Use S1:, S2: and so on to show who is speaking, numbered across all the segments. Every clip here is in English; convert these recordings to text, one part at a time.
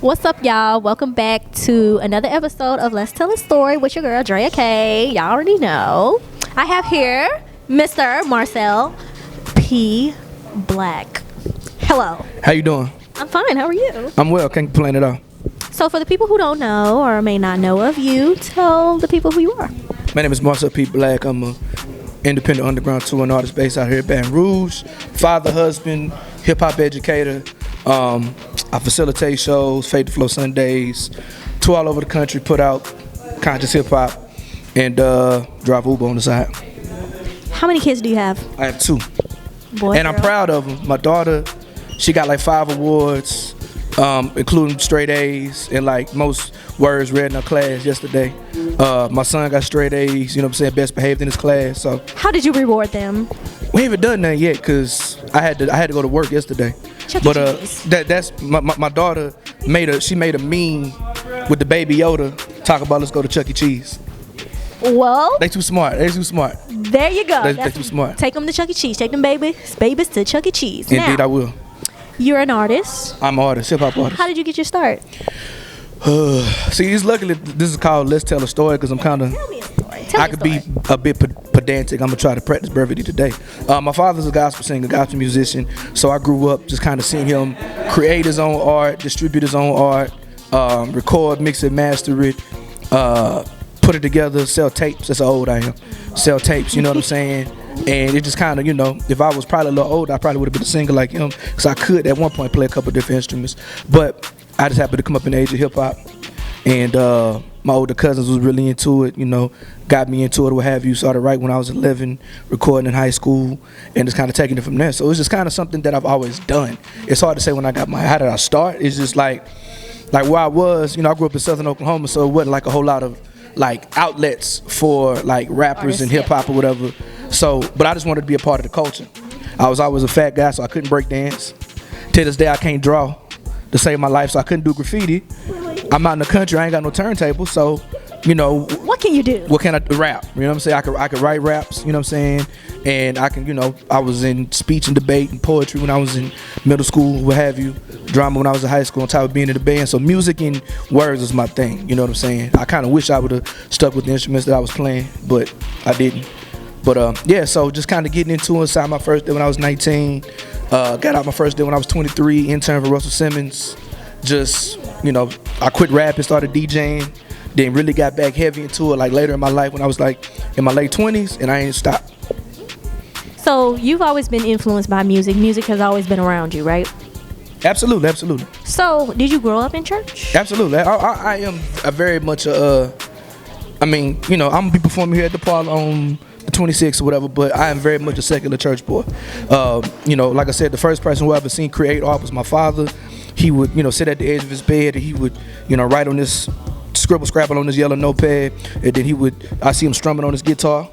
S1: What's up, y'all? Welcome back to another episode of Let's Tell a Story with your girl, Drea Kay. Y'all already know. I have here Mr. Marcel P Black. Hello.
S2: How you doing?
S1: I'm fine. How are you?
S2: I'm well. Can't complain at all.
S1: So for the people who don't know or may not know of you, tell the people who you are.
S2: My name is Marcel P Black. I'm a independent underground touring artist based out here at Baton Rouge. Father, husband, hip hop educator. I facilitate shows, Fade to Flow Sundays, tour all over the country, put out conscious hip hop, and drive Uber on the side.
S1: How many kids do you have?
S2: I have 2.
S1: Boy,
S2: and I'm proud of them. My daughter, she got like 5 awards, including straight A's and like most words read in her class yesterday. My son got straight A's, you know what I'm saying, best behaved in his class. So
S1: how did you reward them?
S2: we haven't done that yet because I had to go to work yesterday. But that's my daughter made a meme with the baby Yoda talk about let's go to Chuck E. Cheese.
S1: Well,
S2: They too smart.
S1: there you go.
S2: They too smart.
S1: Take them to Chuck E. Cheese. Take them babies to Chuck E. Cheese.
S2: Indeed,
S1: now,
S2: I will.
S1: You're an artist.
S2: I'm an artist, hip hop artist.
S1: How did you get your start?
S2: See, it's luckily this is called Let's Tell a Story because I'm kind of.
S1: Tell me a story.
S2: I could be a bit pedantic. I'm gonna try to practice brevity today. My father's a gospel singer, gospel musician, so I grew up just kind of seeing him create his own art, distribute his own art, record, mix it, master it, put it together, sell tapes. That's how old I am. Sell tapes, you know what I'm saying? And it just kind of, if I was probably a little older, I probably would have been a singer like him, because I could at one point play a couple different instruments. But I just happened to come up in the age of hip hop, and my older cousins was really into it, got me into it, what have you. Started right when I was 11, recording in high school, and just kind of taking it from there. So it's just kind of something that I've always done. It's hard to say when I got how did I start? It's just like where I was, I grew up in Southern Oklahoma, so it wasn't like a whole lot of like outlets for like rappers and hip hop or whatever. So, but I just wanted to be a part of the culture. I was always a fat guy, so I couldn't break dance. To this day, I can't draw to save my life, so I couldn't do graffiti. I'm out in the country, I ain't got no turntable, so
S1: what can you do?
S2: What can I rap? You know what I'm saying? I could write raps, you know what I'm saying? And I can, I was in speech and debate and poetry when I was in middle school, what have you. Drama when I was in high school, on top of being in the band. So music and words is my thing, you know what I'm saying? I kind of wish I would have stuck with the instruments that I was playing, but I didn't. But yeah, so just kind of getting into it. Signed my first deal when I was 19. Got out my first deal when I was 23. Intern for Russell Simmons. Just, I quit rapping, started DJing. Then really got back heavy into it like later in my life when I was like in my late 20s, and I ain't stopped.
S1: So you've always been influenced by music. Music has always been around you, right?
S2: Absolutely.
S1: So did you grow up in church?
S2: Absolutely. I am a very much I'm gonna be performing here at the Parlor on the 26th or whatever, but I am very much a secular church boy. Like I said, the first person who I ever seen create art was my father. He would, sit at the edge of his bed, and he would, write on this scrabble on his yellow notepad, and then I see him strumming on his guitar,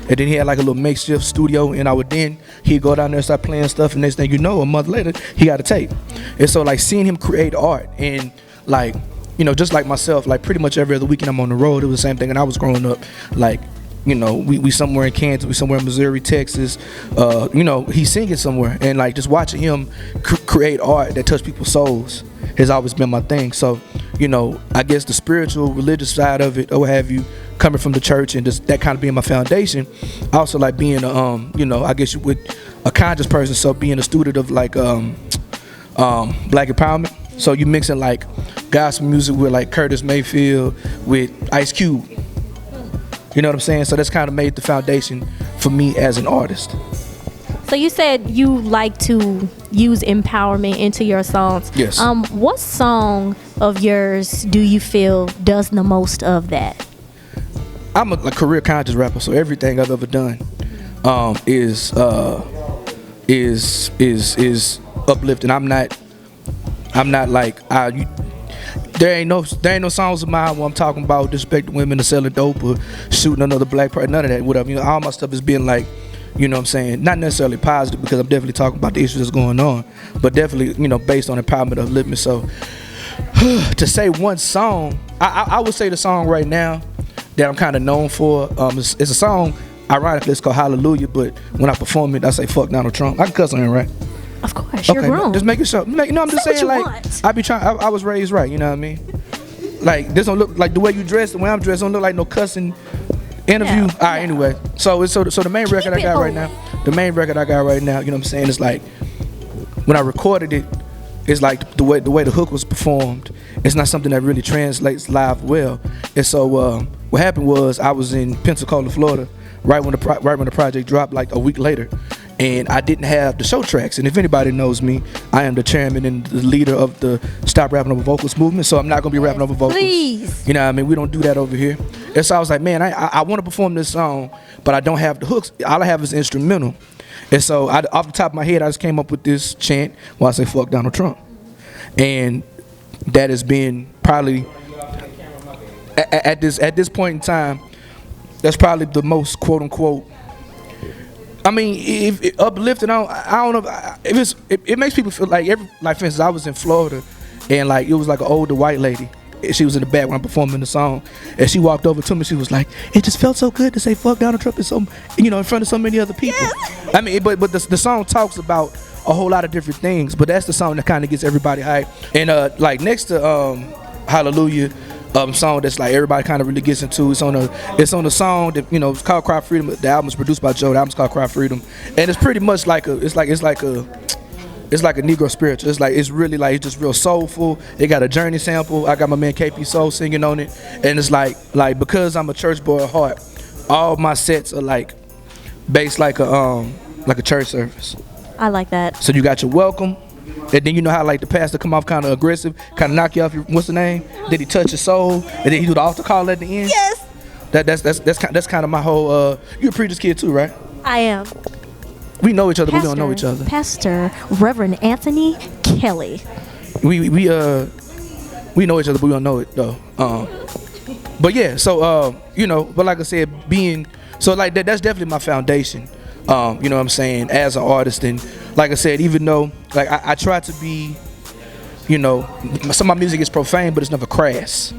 S2: and then he had like a little makeshift studio, and he'd go down there and start playing stuff, and next thing you know, a month later, he got a tape. And so like seeing him create art, and like, just like myself, like pretty much every other weekend I'm on the road, it was the same thing. And I was growing up, like, we somewhere in Kansas, we somewhere in Missouri, Texas, he's singing somewhere, and like just watching him create art that touch people's souls has always been my thing. So, I guess the spiritual, religious side of it, or what have you, coming from the church and just that kind of being my foundation. I also like being I guess you would, a conscious person, so being a student of like Black empowerment. So you mixing like gospel music with like Curtis Mayfield, with Ice Cube. You know what I'm saying? So that's kind of made the foundation for me as an artist.
S1: So you said you like to use empowerment into your songs.
S2: Yes.
S1: What song of yours do you feel does the most of that?
S2: I'm a career conscious rapper, so everything I've ever done is uplifting. I'm not like there ain't no songs of mine where I'm talking about disrespecting women or selling dope or shooting another black person. None of that. Whatever. All my stuff is being like, you know what I'm saying, not necessarily positive, because I'm definitely talking about the issues that's going on, but definitely, based on empowerment, upliftment. So to say one song, I would say the song right now that I'm kind of known for, it's a song, ironically, it's called Hallelujah, but when I perform it, I say fuck Donald Trump. I can cuss on it, right?
S1: Of course, you're grown.
S2: Just making sure. No, I'm just
S1: Say what
S2: saying,
S1: you
S2: like,
S1: want.
S2: I be trying. I was raised right. You know what I mean? Like, this don't look like the way you dress, the way I'm dressed, don't look like no cussing interview. All right, anyway. So the main record I got right now, you know what I'm saying, is like, when I recorded it, it's like the way the hook was performed, it's not something that really translates live well. And so what happened was, I was in Pensacola, Florida, right when the project dropped, like a week later. And I didn't have the show tracks. And if anybody knows me, I am the chairman and the leader of the Stop Rapping Over Vocals movement. So I'm not gonna be rapping over vocals.
S1: Please.
S2: You know what I mean? We don't do that over here. And so I was like, man, I want to perform this song, but I don't have the hooks. All I have is instrumental. And so off the top of my head, I just came up with this chant while I say fuck Donald Trump. And that has been probably, at this point in time, that's probably the most quote unquote, I mean, if uplifting, I don't know if it makes people feel like like for instance, I was in Florida, and like it was like an older white lady. She was in the back when I'm performing the song, and she walked over to me. She was like, "It just felt so good to say fuck Donald Trump in front of so many other people." Yes. I mean, but the song talks about a whole lot of different things, but that's the song that kind of gets everybody hyped. And like next to Hallelujah. Song that's like everybody kind of really gets into. It's on the song that it's called Cry Freedom. The album is produced by Joe. The album's called Cry Freedom, and it's pretty much like a Negro spiritual. It's really like it's just real soulful. It got a Journey sample. I got my man KP Soul singing on it, and it's like because I'm a church boy at heart, all my sets are like based like a church service.
S1: I like that.
S2: So you got your welcome. And then you know how like the pastor come off kind of aggressive, kind of knock you off your, what's the name? Then he touch your soul, and then he do the altar call at the end.
S1: Yes.
S2: That's kind of my whole. You're a preacher's kid too, right?
S1: I am.
S2: We know each other, but we don't know each other.
S1: Pastor Reverend Anthony Kelly.
S2: We know each other, but we don't know it though. But yeah, so but like I said, like that's definitely my foundation. You know what I'm saying, as an artist. And like I said, even though like I try to be, some of my music is profane, but it's never crass,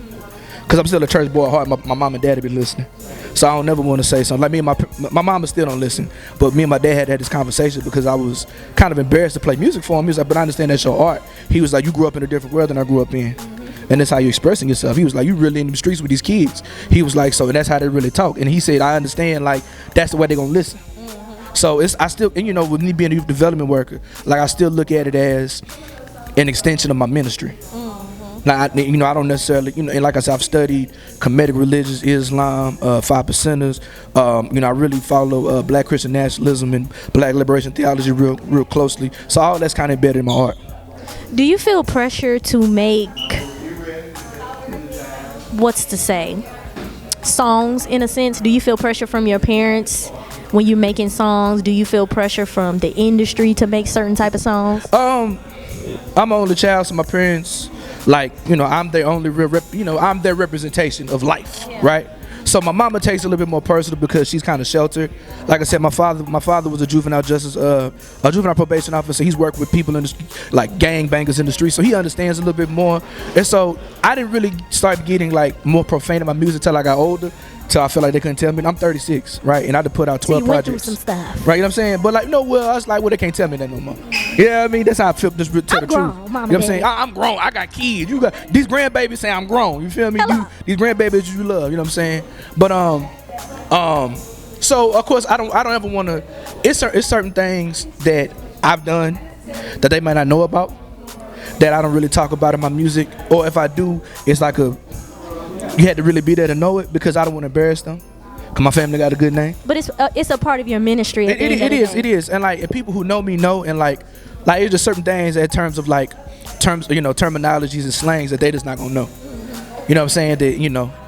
S2: because I'm still a church boy at heart. My mom and dad have been listening, so I don't never want to say something like me and my mama still don't listen, but me and my dad had this conversation because I was kind of embarrassed to play music for him. He was like, but I understand that's your art. He was like, you grew up in a different world than I grew up in, and that's how you're expressing yourself. He was like, you really in the streets with these kids. He was like, so and that's how they really talk. And he said, I understand, like that's the way they're gonna listen. So I still, and with me being a youth development worker, like I still look at it as an extension of my ministry. Mm-hmm. Now, I don't necessarily, and like I said, I've studied Kemetic religions, Islam, 5%ers. I really follow Black Christian nationalism and Black liberation theology real closely. So all that's kind of embedded in my heart.
S1: Do you feel pressure to make, songs in a sense? Do you feel pressure from your parents when you're making songs? Do you feel pressure from the industry to make certain type of songs?
S2: I'm an only child, so my parents, I'm their only real I'm their representation of life, right? So my mama takes it a little bit more personal because she's kind of sheltered. Like I said, my father was a juvenile probation officer. He's worked with people in the, like gang bangers in the street, so he understands a little bit more. And so I didn't really start getting like more profane in my music till I got older. Till I feel like they couldn't tell me. I'm 36, right? And I had to put out 12 projects.
S1: Went through some stuff.
S2: Right, you know what I'm saying? But like, I was like, they can't tell me that no more. Yeah, I mean, that's how I feel, just tell the truth. You know what I'm saying? I'm grown. I got kids. You got these grandbabies saying I'm grown. You feel me? These grandbabies you love. You know what I'm saying? But so of course I don't ever want to. It's certain things that I've done that they might not know about, that I don't really talk about in my music, or if I do, it's like you had to really be there to know it, because I don't want to embarrass them, because my family got a good name.
S1: But it's a part of your ministry.
S2: It is, and like if people who know me know, and like it's just certain things in terms of terminologies and slangs that they just not gonna know. You know what I'm saying? That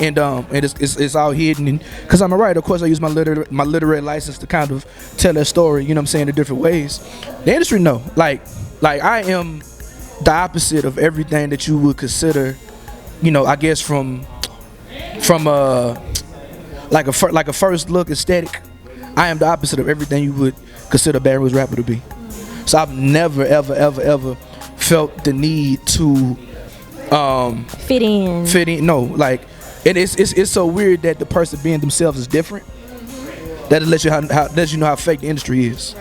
S2: and it's all hidden, and because I'm a writer, of course I use my literary license to kind of tell that story. You know what I'm saying, in different ways. The industry know, like I am the opposite of everything that you would consider. I guess from a first look aesthetic, I am the opposite of everything you would consider a Baton Rouge rapper to be. So I've never ever felt the need to fit in. No, like, and it's so weird that the person being themselves is different. That lets you know how fake the industry is.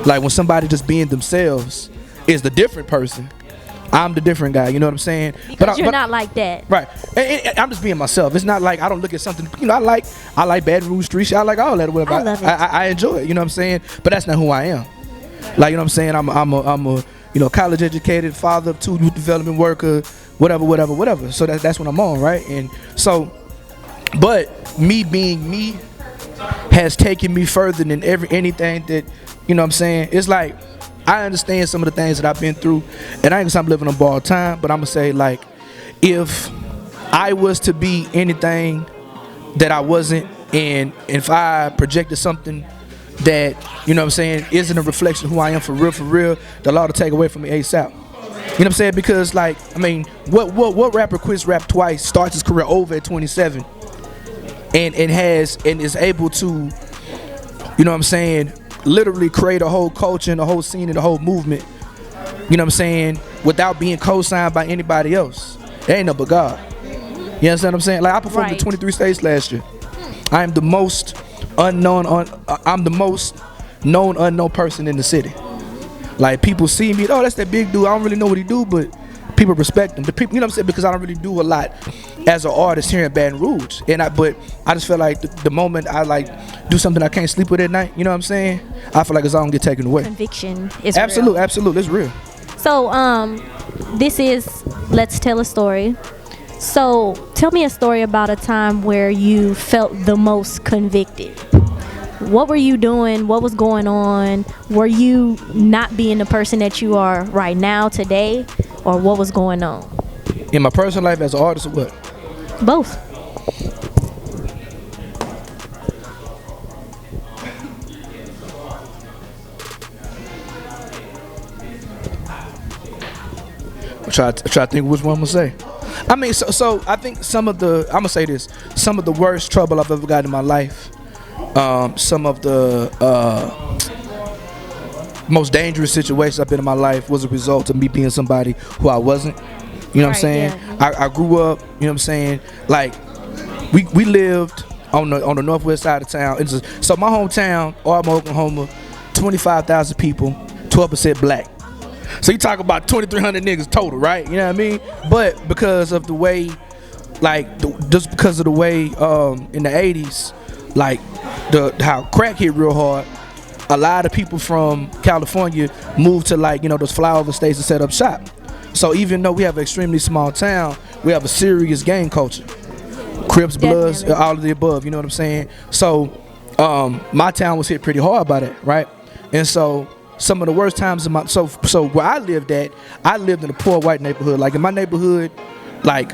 S2: Like when somebody just being themselves is the different person. I'm the different guy, you know what I'm saying?
S1: Because you're not like that.
S2: Right. And I'm just being myself. It's not like I don't look at something, I like Baton Rouge street shit. I like all that or whatever.
S1: I love it.
S2: I enjoy it, you know what I'm saying? But that's not who I am. Like, you know what I'm saying? I'm a college educated father of 2 youth development worker, whatever. So that's what I'm on, right? And so, but me being me has taken me further than anything that, you know what I'm saying? It's like, I understand some of the things that I've been through, and I ain't gonna say I'm living on borrowed time, but I'm gonna say, like, if I was to be anything that I wasn't, and if I projected something that, you know what I'm saying, isn't a reflection of who I am for real, the law to take away from me ASAP. You know what I'm saying? Because, like, I mean, what rapper quits rap twice, starts his career over at 27, and is able to, you know what I'm saying, literally create a whole culture and a whole scene and a whole movement, you know what I'm saying, without being co-signed by anybody else? There ain't no but God. You understand what I'm saying? Like, I performed in 23 states last year. I am the most I'm the most known unknown person in the city. Like, people see me, oh, that's that big dude. I don't really know what he do, but people respect him. The people, you know what I'm saying? Because I don't really do a lot as an artist here in Baton Rouge. But I just feel like the moment I like do something I can't sleep with at night, you know what I'm saying? I feel like it's all gonna get taken away.
S1: Conviction is
S2: absolute,
S1: real.
S2: Absolutely, it's real.
S1: So this is Let's Tell a Story. So tell me a story about a time where you felt the most convicted. What were you doing? What was going on? Were you not being the person that you are right now today, or what was going on?
S2: In my personal life as an artist, or what?
S1: Both.
S2: Try to think which one I'm gonna say. I mean, so I think I'm gonna say this, some of the worst trouble I've ever gotten in my life, some of the most dangerous situations I've been in my life was a result of me being somebody who I wasn't. You know what I'm saying? Yeah. I grew up, you know what I'm saying, like, we lived on the northwest side of town. So my hometown, Ardmore, Oklahoma, 25,000 people, 12% black. So you talk about 2,300 niggas total, right? You know what I mean? But because of the way, like, just because of the way in the 80s, like, how crack hit real hard, a lot of people from California moved to, like, you know, those flyover states to set up shop. So even though we have an extremely small town, we have a serious gang culture. Crips, Bloods, all of the above, you know what I'm saying? So my town was hit pretty hard by that, right? And so some of the worst times in so where I lived at, I lived in a poor white neighborhood. Like, in my neighborhood, like,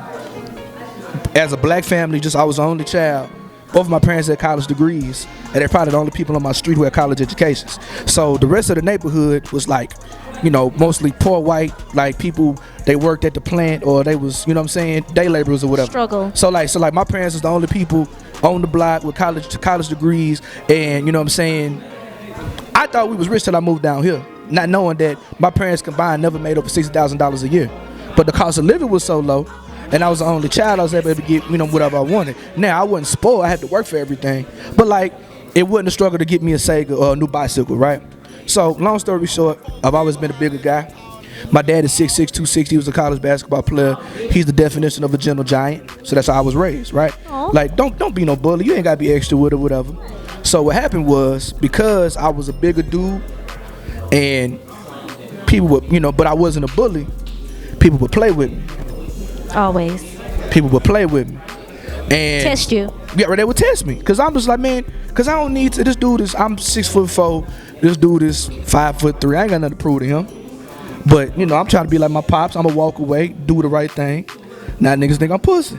S2: as a black family, I was the only child. Both of my parents had college degrees, and they're probably the only people on my street who had college educations. So the rest of the neighborhood was, like, you know, mostly poor white, like, people, they worked at the plant, or they was, you know what I'm saying, day laborers or whatever.
S1: Struggle.
S2: So like my parents was the only people on the block with college degrees, and, you know what I'm saying, I thought we was rich till I moved down here, not knowing that my parents combined never made over $60,000 a year. But the cost of living was so low, and I was the only child, I was able to get, you know, whatever I wanted. Now, I wasn't spoiled, I had to work for everything. But, like, it wasn't a struggle to get me a Sega or a new bicycle, right? So, long story short, I've always been a bigger guy. My dad is 6'6", 260. He was a college basketball player. He's the definition of a gentle giant. So that's how I was raised, right? Aww. Like, don't be no bully. You ain't gotta be extra with or whatever. So what happened was, because I was a bigger dude, and people would, you know, but I wasn't a bully, people would play with me.
S1: Always.
S2: People would play with me. And
S1: test you.
S2: Yeah, they would test me. Cause I'm just like, man, cause I don't need to, I'm 6'4", this dude is 5'3". I ain't got nothing to prove to him. But, you know, I'm trying to be like my pops. I'm gonna walk away, do the right thing. Now niggas think I'm pussy.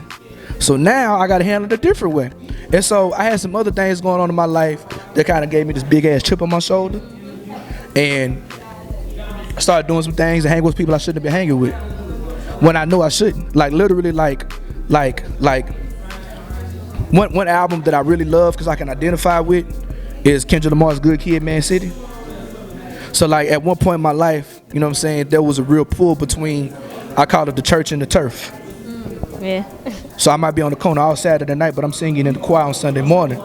S2: So now I gotta handle it a different way. And so I had some other things going on in my life that kind of gave me this big ass chip on my shoulder. And I started doing some things and hanging with people I shouldn't have been hanging with, when I know I shouldn't. Like, literally, like one album that I really love because I can identify with is Kendrick Lamar's Good Kid, Man City. So, like, at one point in my life, you know what I'm saying, there was a real pull between, I call it the church and the turf.
S1: Yeah.
S2: So I might be on the corner all Saturday night, but I'm singing in the choir on Sunday morning.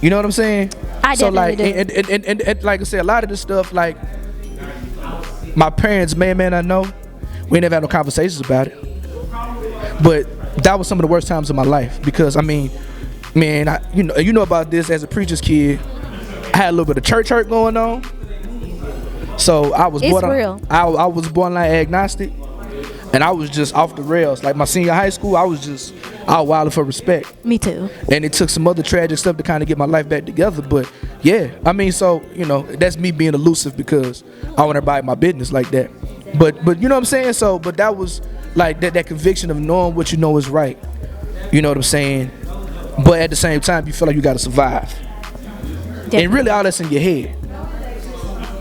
S2: You know what I'm saying?
S1: I
S2: So like,
S1: definitely do.
S2: and like I said, a lot of this stuff, like my parents may or may not know. We never had no conversations about it, but that was some of the worst times of my life because I mean, man, you know about this as a preacher's kid. I had a little bit of church hurt going on, so I was
S1: real.
S2: I was borderline agnostic, and I was just off the rails. Like my senior high school, I was wilding for respect.
S1: Me too.
S2: And it took some other tragic stuff to kind of get my life back together. But yeah, I mean, so you know, that's me being elusive because I want everybody in my business like that. But you know what I'm saying? So, but that was like that conviction of knowing what you know is right. You know what I'm saying? But at the same time, you feel like you got to survive.
S1: Definitely.
S2: And really, all that's in your head.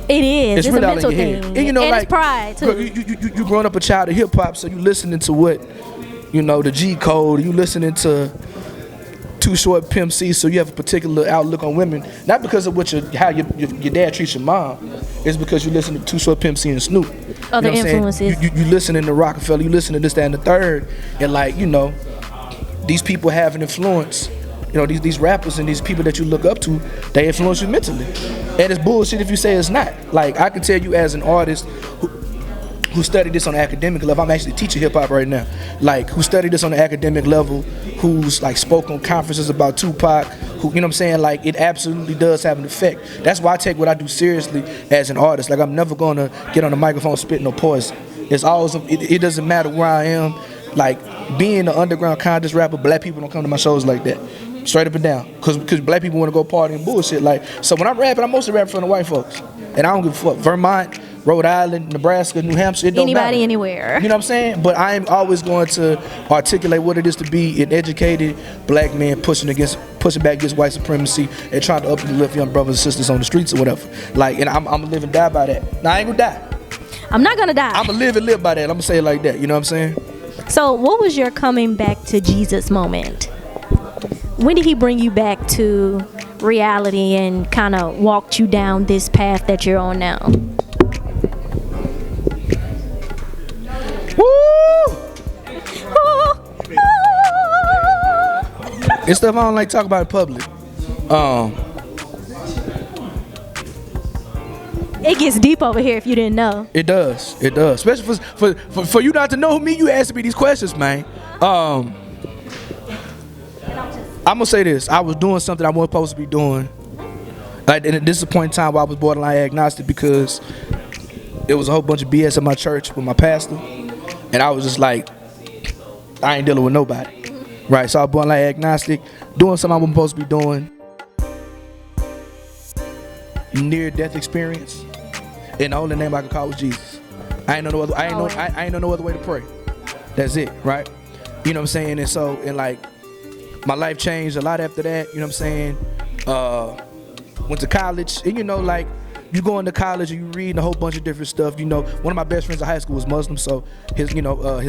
S1: It is. It's
S2: really
S1: a
S2: all
S1: mental
S2: in your head.
S1: thing.
S2: And you know, like
S1: it's pride too.
S2: You growing up a child of hip hop, so you listening to what, you know, the G code. You listening to Too Short, Pimp C, so you have a particular outlook on women. Not because of how your dad treats your mom. It's because you listen to Too Short, Pimp C, and Snoop.
S1: Other
S2: you know
S1: influences.
S2: You listening to Rockefeller. You listen to this, that, and the third, and like you know, these people have an influence. You know, these rappers and these people that you look up to, they influence you mentally. And it's bullshit if you say it's not. Like, I can tell you as an artist who studied this on the academic level, I'm actually teaching hip hop right now, like, who studied this on the academic level, who's, like, spoke on conferences about Tupac, who, you know what I'm saying, like, it absolutely does have an effect. That's why I take what I do seriously as an artist. Like, I'm never gonna get on the microphone spitting no poison. It's always, it doesn't matter where I am. Like, being an underground conscious rapper, black people don't come to my shows like that. Straight up and down, because black people want to go party and bullshit. Like, so when I'm rapping, I'm mostly rapping for the white folks, and I don't give a fuck. Vermont, Rhode Island, Nebraska, New Hampshire, it don't
S1: Anybody,
S2: matter.
S1: anywhere.
S2: You know what I'm saying? But I am always going to articulate what it is to be an educated black man pushing back against white supremacy and trying to uplift young brothers and sisters on the streets or whatever. Like, and I'm gonna live and die by that. Now I ain't gonna die.
S1: I'm not gonna die.
S2: I'm gonna live and live by that. I'm gonna say it like that. You know what I'm saying?
S1: So, what was your coming back to Jesus moment? When did he bring you back to reality and kind of walked you down this path that you're on now?
S2: Woo! It's stuff I don't like to talk about in public.
S1: It gets deep over here if you didn't know.
S2: It does. Especially for you not to know me, you asking me these questions, man. I'm gonna say this. I was doing something I wasn't supposed to be doing. Like, and this is a point in time where I was borderline agnostic because there was a whole bunch of BS at my church with my pastor, and I was just like, I ain't dealing with nobody, right? So I was borderline agnostic, doing something I wasn't supposed to be doing. Near death experience, and the only name I could call was Jesus. I ain't know no other. I ain't know no other way to pray. That's it, right? You know what I'm saying? And so, and like, my life changed a lot after that. You know what I'm saying? Went to college, and you know, like, you go into college and you read a whole bunch of different stuff. You know, one of my best friends in high school was Muslim, so his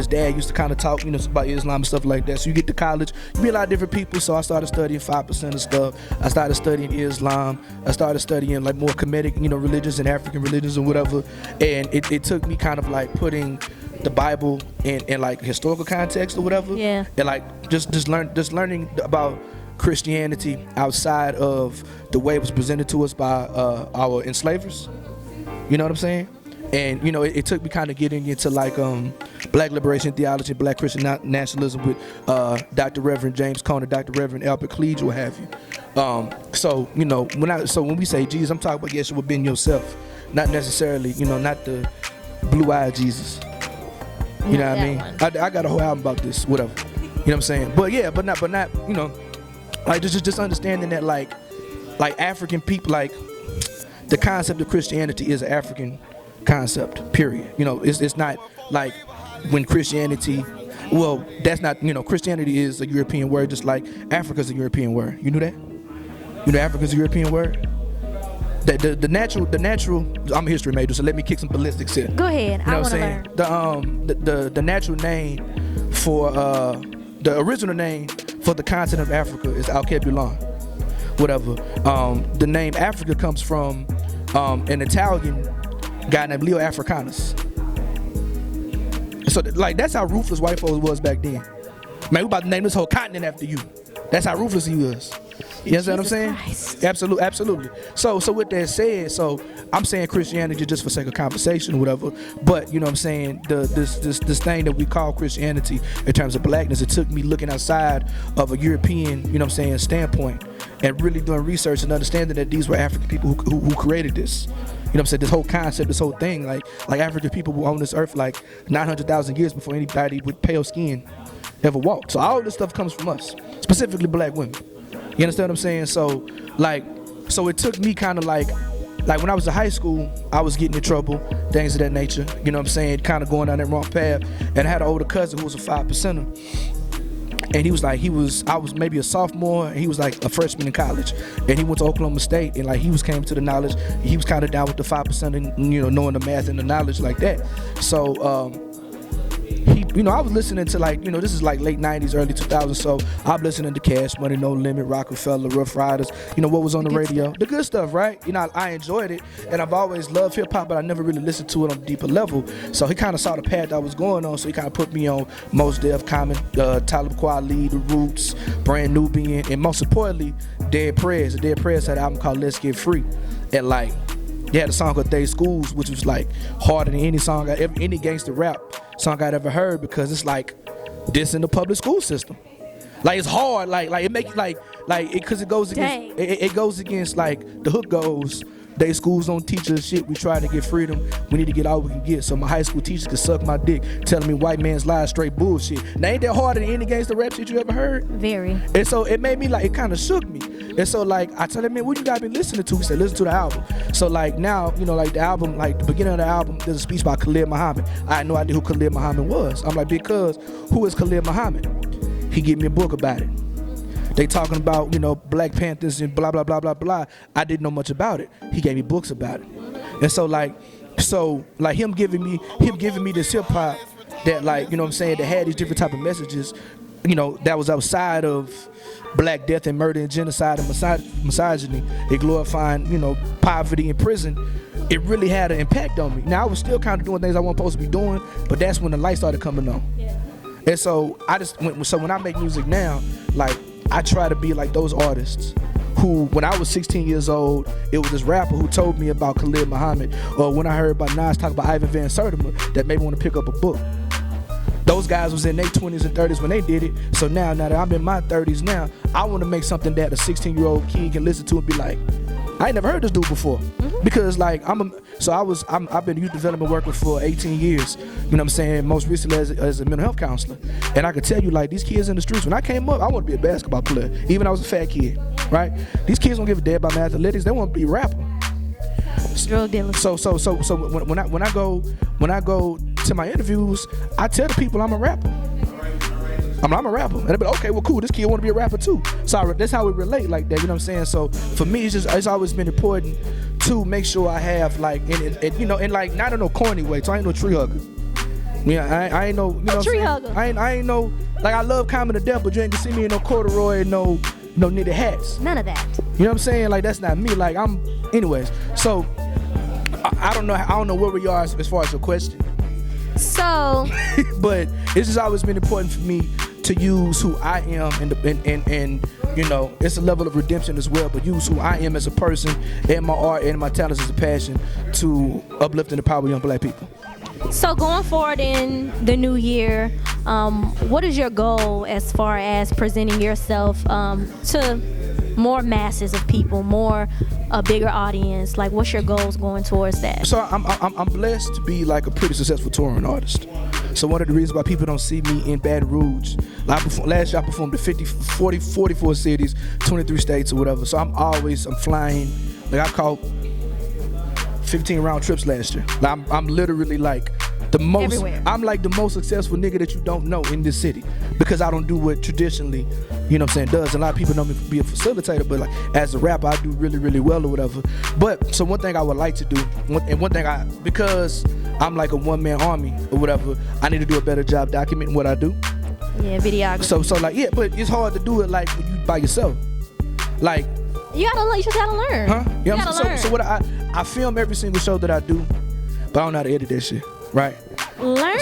S2: dad used to kind of talk, you know, about Islam and stuff like that. So you get to college, you meet a lot of different people. So I started studying 5% of stuff. I started studying Islam. I started studying like more Kemetic, you know, religions and African religions and whatever. And it took me kind of like putting the Bible in like historical context or whatever.
S1: Yeah.
S2: And like just learning about Christianity outside of the way it was presented to us by our enslavers. You know what I'm saying? And you know, it took me kind of getting into like black liberation theology, black Christian nationalism with Dr. Reverend James Conner, Dr. Reverend Albert Cleage, what have you. So you know, when we say Jesus, I'm talking about Yeshua being yourself, not necessarily, you know, not the blue-eyed Jesus. You know what I mean? I got a whole album about this, whatever. You know what I'm saying? But yeah, but not, you know, like just understanding that like African people, like the concept of Christianity is an African concept, period. You know, it's not like when Christianity, well, that's not, you know, Christianity is a European word, just like Africa's a European word. You knew that? You know Africa's a European word? The natural, I'm a history major, so let me kick some ballistics here.
S1: Go ahead,
S2: you know
S1: I
S2: what
S1: want to learn.
S2: The natural name for the original name for the continent of Africa is Alkebulan, whatever. The name Africa comes from an Italian guy named Leo Africanus. So like that's how ruthless white folks was back then. Man, we about to name this whole continent after you. That's how ruthless he was. You understand what I'm saying?
S1: Christ.
S2: Absolutely, absolutely. So with that said, so I'm saying Christianity just for sake of conversation or whatever. But you know what I'm saying, this thing that we call Christianity in terms of blackness, it took me looking outside of a European, you know what I'm saying, standpoint, and really doing research and understanding that these were African people who created this. You know what I'm saying? This whole concept, this whole thing, like African people were on this earth like 900,000 years before anybody with pale skin ever walked. So all this stuff comes from us, specifically black women. You understand what I'm saying? So it took me kind of like when I was in high school, I was getting in trouble, things of that nature. You know what I'm saying? Kind of going down that wrong path. And I had an older cousin who was a 5%er. And I was maybe a sophomore, and he was like a freshman in college. And he went to Oklahoma State, and like he came to the knowledge, he was kind of down with the 5% and, you know, knowing the math and the knowledge like that. So, I was listening to this is like late 90s, early 2000s, so I'm listening to Cash Money, No Limit, Rockefeller, Rough Riders, what was on the radio, the good stuff, right? I enjoyed it, and I've always loved hip hop, but I never really listened to it on a deeper level. So he kind of saw the path I was going on, so he kind of put me on Mos Def, Common, Talib Kweli, The Roots, Brand Nubian, and most importantly, Dead Prez. The Dead Prez had an album called Let's Get Free, and they had a song called They Schools, which was like harder than any song any gangster rap song I'd ever heard, because it's like this in the public school system. Like it's hard, like it makes because it goes against it goes against the hook goes. They schools don't teach us shit. We try to get freedom. We need to get all we can get. So my high school teachers could suck my dick, telling me white man's lies straight bullshit. Now ain't that harder than any gangster rap shit you ever heard?
S1: Very.
S2: And so it made me it kind of shook me. And so I tell him, man, what you gotta be listening to? He said, listen to the album. So now, the album, the beginning of the album, there's a speech by Khalid Muhammad. I had no idea who Khalid Muhammad was. I'm like, because who is Khalid Muhammad? He gave me a book about it. They talking about, Black Panthers and blah, blah, blah, blah, blah. I didn't know much about it. He gave me books about it. And so him giving me this hip hop that that had these different type of messages, that was outside of black death and murder and genocide and misogyny, and glorifying, poverty in prison. It really had an impact on me. Now I was still kind of doing things I wasn't supposed to be doing, but that's when the light started coming on. Yeah. And so when I make music now, I try to be like those artists who, when I was 16 years old, it was this rapper who told me about Khalid Muhammad, or when I heard about Nas talk about Ivan Van Sertima, that made me want to pick up a book. Those guys was in their 20s and 30s when they did it. So now that I'm in my 30s now, I want to make something that a 16-year-old kid can listen to and be like, I ain't never heard this dude before. Mm-hmm. Because I've been youth development worker for 18 years. You know what I'm saying? Most recently as a mental health counselor. And I can tell you, these kids in the streets, when I came up, I wanted to be a basketball player. Even I was a fat kid, right? These kids don't give a damn about my athletics. They want to be a rapper.
S1: Drug dealer.
S2: So when I go to my interviews, I tell the people I'm a rapper. I'm a rapper. And they'll be like, okay, well, cool, this kid want to be a rapper too. So that's how we relate like that, you know what I'm saying? So for me, it's always been important to make sure I have not in no corny way, so I ain't no tree hugger. Yeah, I ain't no,
S1: tree hugger.
S2: I ain't no, I love Common to death, but you ain't gonna see me in no corduroy, no knitted hats.
S1: None of that.
S2: You know what I'm saying? That's not me. Anyways, so I don't know where we are as far as your question.
S1: So,
S2: but it's just always been important for me to use who I am and it's a level of redemption as well, but use who I am as a person and my art and my talents as a passion to uplift and empower young black people.
S1: So going forward in the new year, what is your goal as far as presenting yourself to more masses of people, a bigger audience? What's your goals going towards that?
S2: So I'm blessed to be a pretty successful touring artist. So one of the reasons why people don't see me in Baton Rouge, last year I performed in 44 cities, 23 states or whatever. So I'm flying. I caught 15 round trips last year. I'm literally the most everywhere. I'm the most successful nigga that you don't know in this city, because I don't do what traditionally, does. A lot of people know me to be a facilitator, but as a rapper I do really, really well or whatever. But so one thing I would like to do, because I'm a one-man army or whatever, I need to do a better job documenting what I do.
S1: Yeah, videography.
S2: So but it's hard to do it when you by yourself.
S1: You just gotta learn.
S2: Huh?
S1: You gotta learn.
S2: So what I film every single show that I do, but I don't know how to edit that shit. Right.
S1: Learn.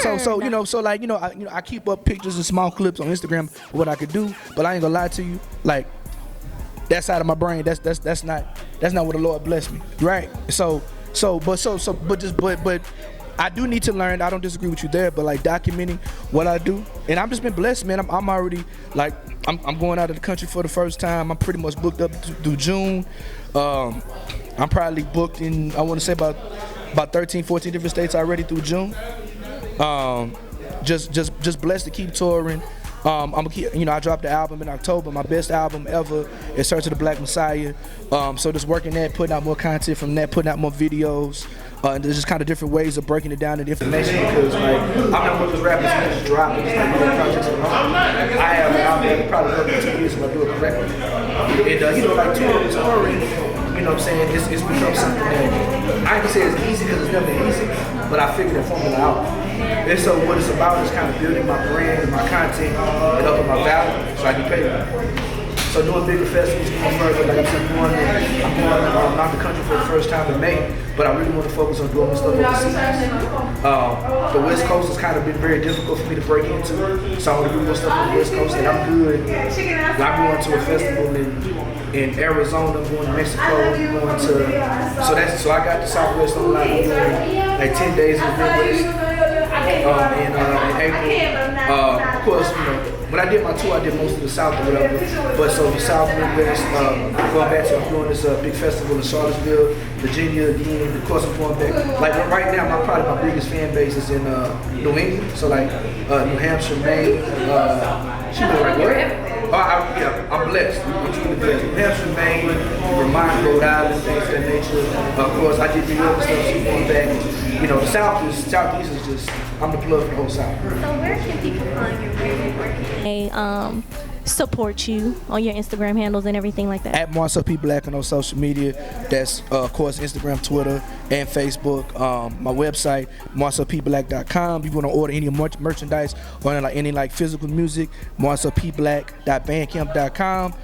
S2: I keep up pictures and small clips on Instagram of what I could do, but I ain't gonna lie to you, that side of my brain, that's not what the Lord blessed me, right? But I do need to learn. I don't disagree with you there, but like documenting what I do, and I've just been blessed, man. I'm already like I'm going out of the country for the first time. I'm pretty much booked up through June. I'm probably booked in, I want to say about 13, 14 different states already through June. Just blessed to keep touring. I'm gonna keep, I dropped the album in October. My best album ever is Search of the Black Messiah. So just working that, putting out more content from that, putting out more videos. And there's just kind of different ways of breaking it down into information, because like I'm not one of those rappers who just drop and just like do projects alone. I have an album probably over 2 years if I do it correctly. And like touring, you know what I'm saying, it's become something that I ain't gonna say it's easy because it's never easy, but I figured that formula out. And so what it's about is kind of building my brand and my content and upping my value so I can pay them. So doing bigger festivals, going further, like I'm going out the country for the first time in May, but I really want to focus on doing stuff overseas. The West Coast has kind of been very difficult for me to break into, so I want to do more stuff on the West Coast, and I'm good. I'm going to a festival in Arizona, I'm going to Mexico, I'm going to, so I got the Southwest on line, I'm doing like 10 days in the Midwest. In April. Of course, when I did my tour, I did most of the South or whatever. But so the South, Midwest, going back to, I'm doing this big festival in Charlottesville, Virginia again. Of course, I'm going back. Like right now, probably my biggest fan base is in New England. So like New Hampshire, Maine. She was like, what? I'm blessed. I'm truly blessed. New Hampshire, Maine, Vermont, Rhode Island, things of that nature. Of course, I did New York and stuff, so going back. The Southeast is just, I'm the plug for the whole South.
S1: So where can people find your music? Where can they support you on your Instagram handles and everything like that?
S2: At Marcel P Black on social media. That's of course Instagram, Twitter, and Facebook. My website, marcelpblack.com. If you want to order any merchandise or any physical music, marcelpblack.bandcamp.com.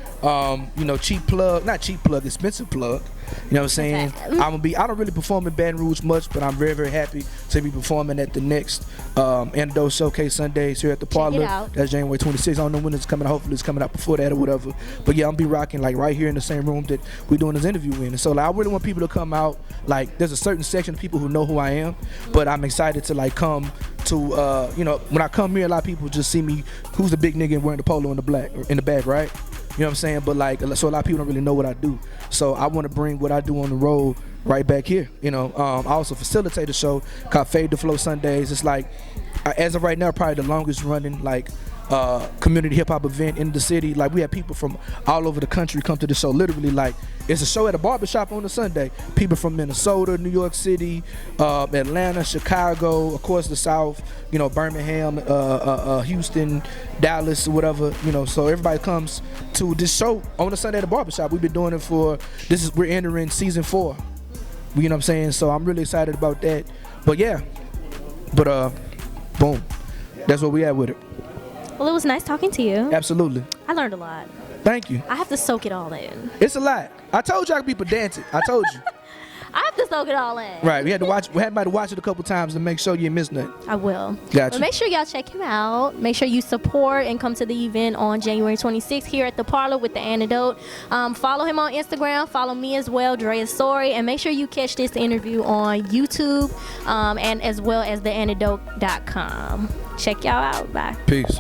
S2: Cheap plug, not cheap plug, expensive plug. You know what I'm saying? I don't really perform in Baton Rouge much, but I'm very, very happy to be performing at the next Antidote Showcase Sundays here at the Parlor. That's January 26th. I don't know when it's coming out. Hopefully it's coming out before that or whatever. But yeah, I'm be rocking right here in the same room that we're doing this interview in. And so I really want people to come out. There's a certain section of people who know who I am, but I'm excited to come to when I come here, a lot of people just see me, who's the big nigga wearing the polo in the back, right? You know what I'm saying? But so a lot of people don't really know what I do. So I want to bring what I do on the road right back here. I also facilitate a show called Fade to Flow Sundays. It's as of right now, probably the longest running community hip hop event in the city. We have people from all over the country come to the show. Literally, it's a show at a barbershop on a Sunday. People from Minnesota, New York City, Atlanta, Chicago, of course the South, Birmingham, Houston, Dallas, or whatever. So everybody comes to this show on a Sunday at a barbershop. We've been doing it we're entering season 4. You know what I'm saying? So I'm really excited about that. But yeah, boom. That's what we had with it.
S1: Well, it was nice talking to you.
S2: Absolutely.
S1: I learned a lot.
S2: Thank you.
S1: I have to soak it all in.
S2: It's a lot. I told you I could be pedantic. I told you.
S1: I have to soak it all in.
S2: Right. We had to watch it a couple times to make sure you didn't miss nothing.
S1: I will.
S2: Gotcha.
S1: But make sure y'all check him out. Make sure you support and come to the event on January 26th here at the Parlor with the Antidote. Follow him on Instagram. Follow me as well, Drea Story. And make sure you catch this interview on YouTube and as well as theantidote.com. Check y'all out. Bye.
S2: Peace.